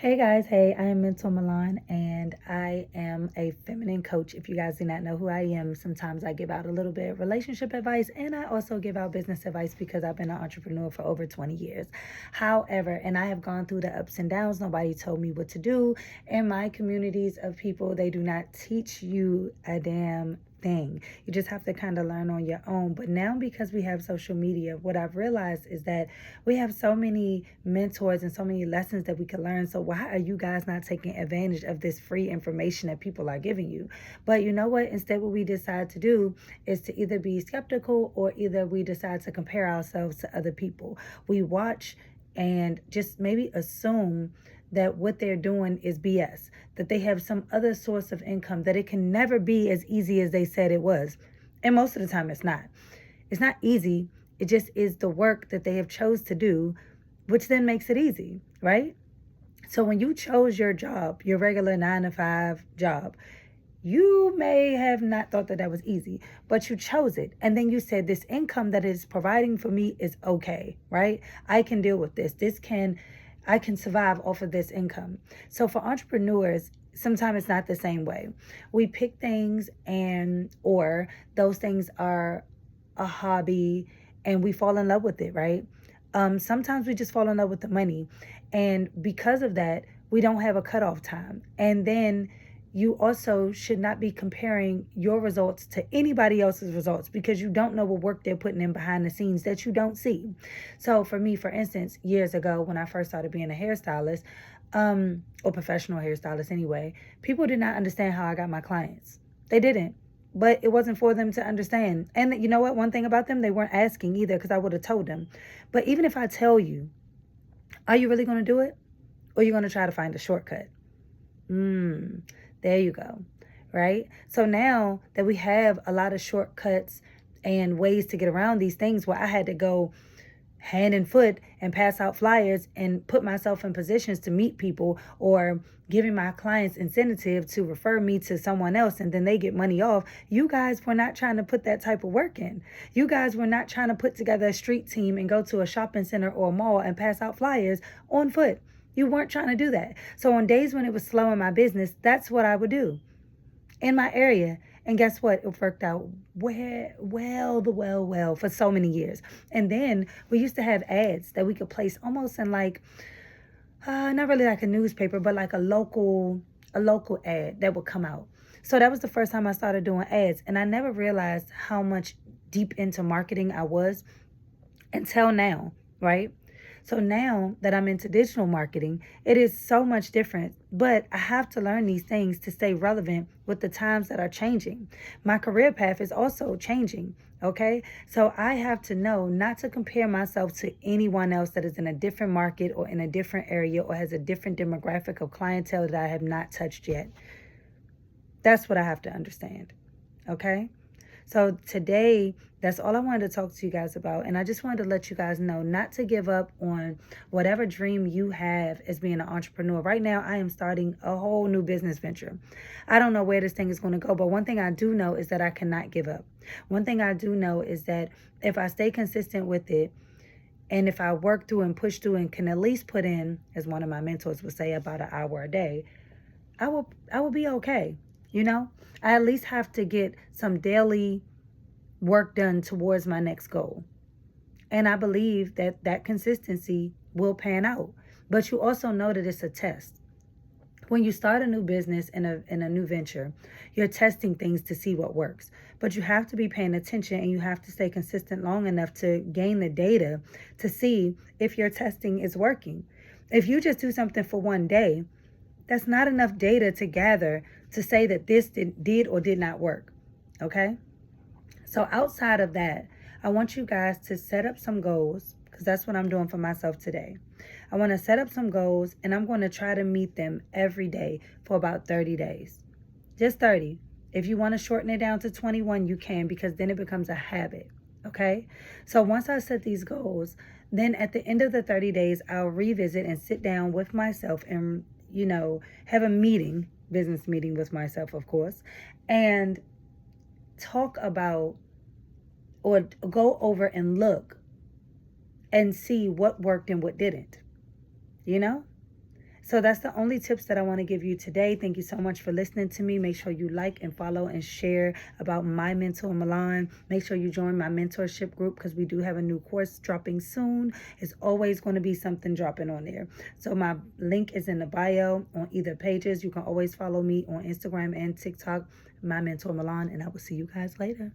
Hey guys, hey, I am Mental Milan and I am a feminine coach. If you guys do not know who I am, sometimes I give out a little bit of relationship advice and I also give out business advice because I've been an entrepreneur for over 20 years. However, and I have gone through the ups and downs, nobody told me what to do. In my communities of people, they do not teach you a damn thing. You just have to kind of learn on your own. But now, because we have social media, what I've realized is that we have so many mentors and so many lessons that we can learn. So why are you guys not taking advantage of this free information that people are giving you? But you know what? Instead, what we decide to do is to either be skeptical or either we decide to compare ourselves to other people. We watch and just maybe assume that what they're doing is BS, that they have some other source of income, that it can never be as easy as they said it was. And most of the time it's not. It's not easy. It just is the work that they have chose to do, which then makes it easy, right? So when you chose your job, your regular 9 to 5 job, you may have not thought that that was easy, but you chose it. And then you said, this income that is providing for me is okay, right? I can deal with this. I can survive off of this income. So for entrepreneurs, sometimes it's not the same way. We pick things or those things are a hobby and we fall in love with it, right? Sometimes we just fall in love with the money. And because of that, we don't have a cutoff time. And then you also should not be comparing your results to anybody else's results because you don't know what work they're putting in behind the scenes that you don't see. So for me, for instance, years ago when I first started being a hairstylist, or professional hairstylist anyway, people did not understand how I got my clients. They didn't. But it wasn't for them to understand. And you know what? One thing about them, they weren't asking either because I would have told them. But even if I tell you, are you really going to do it? Or are you going to try to find a shortcut? There you go. Right? So now that we have a lot of shortcuts and ways to get around these things where I had to go hand and foot and pass out flyers and put myself in positions to meet people or giving my clients incentive to refer me to someone else and then they get money off. You guys were not trying to put that type of work in. You guys were not trying to put together a street team and go to a shopping center or a mall and pass out flyers on foot. You weren't trying to do that. So on days when it was slow in my business, that's what I would do in my area. And guess what? It worked out well for so many years. And then we used to have ads that we could place almost in like, not really like a newspaper, but like a local ad that would come out. So that was the first time I started doing ads. And I never realized how much deep into marketing I was until now, right? So now that I'm into digital marketing, it is so much different. But I have to learn these things to stay relevant with the times that are changing. My career path is also changing. Okay. So I have to know not to compare myself to anyone else that is in a different market or in a different area or has a different demographic of clientele that I have not touched yet. That's what I have to understand. Okay. So today, that's all I wanted to talk to you guys about. And I just wanted to let you guys know not to give up on whatever dream you have as being an entrepreneur. Right now, I am starting a whole new business venture. I don't know where this thing is going to go, but one thing I do know is that I cannot give up. One thing I do know is that if I stay consistent with it, and if I work through and push through and can at least put in, as one of my mentors would say, about an hour a day, I will be okay. You know, I at least have to get some daily work done towards my next goal. And I believe that that consistency will pan out. But you also know that it's a test. When you start a new business in a new venture, you're testing things to see what works. But you have to be paying attention and you have to stay consistent long enough to gain the data to see if your testing is working. If you just do something for one day, that's not enough data to gather to say that this did or did not work. Okay? So outside of that, I want you guys to set up some goals because that's what I'm doing for myself today. I want to set up some goals and I'm going to try to meet them every day for about 30 days. Just 30. If you want to shorten it down to 21, you can because then it becomes a habit. Okay? So once I set these goals, then at the end of the 30 days, I'll revisit and sit down with myself and, have a meeting, business meeting with myself, of course, and talk about or go over and look and see what worked and what didn't, you know? So that's the only tips that I want to give you today. Thank you so much for listening to me. Make sure you like and follow and share about my mentor, Milan. Make sure you join my mentorship group because we do have a new course dropping soon. It's always going to be something dropping on there. So my link is in the bio on either pages. You can always follow me on Instagram and TikTok, my mentor, Milan, and I will see you guys later.